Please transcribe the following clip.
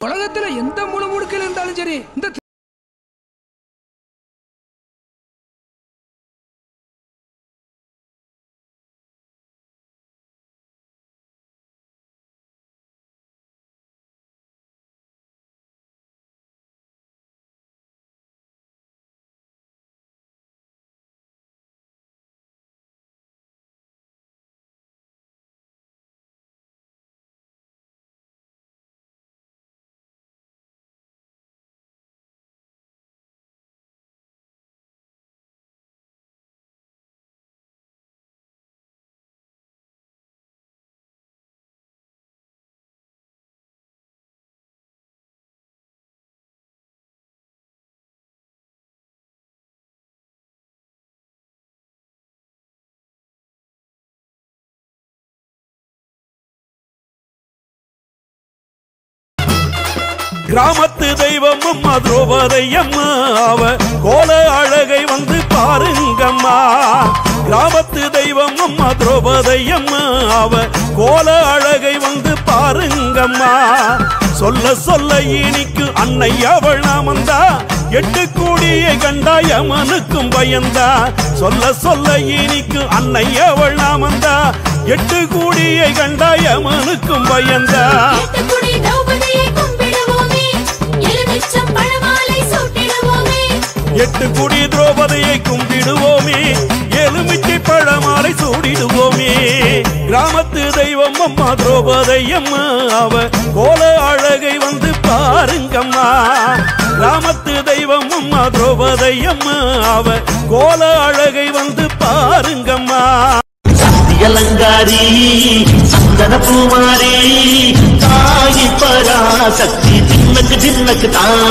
உலகத்துல எந்த முழுமுடுக்கில் இருந்தாலும் சரி இந்த கிராமத்து தெய்வம் அம்மா திரௌபதி அம்மா அவ கோல அழகை வந்து பாருங்கம்மா. கிராமத்து தெய்வம் அம்மா திரௌபதி அம்மா அவ கோல அழகை வந்து பாருங்கம்மா. சொல்ல சொல்ல இனிக்கு அன்னை அவள் நாமந்தா, எட்டு கூடியை கண்டா யமனுக்கும் பயந்தா. சொல்ல சொல்ல இனிக்கு அன்னை அவள் நாமந்தா, எட்டு கூடியை கண்டா யமனுக்கும் பயந்தா. எட்டு குடி திரௌபதியை கும்பிடுவோமே, எலுமிச்சை பழமாலை சூடிடுவோமே. கிராமத்து தெய்வம் அம்மா திரௌபதி அம்மா அவ கோல அழகை வந்து பாருங்கம்மா. கிராமத்து தெய்வம் அம்மா திரௌபதி அம்மா அவ கோல அழகை வந்து பாருங்கம்மா. அலங்காரி சந்தன பூமாரி தாயி பராசக்தி தின்னக்கு தின்னக்கு தான்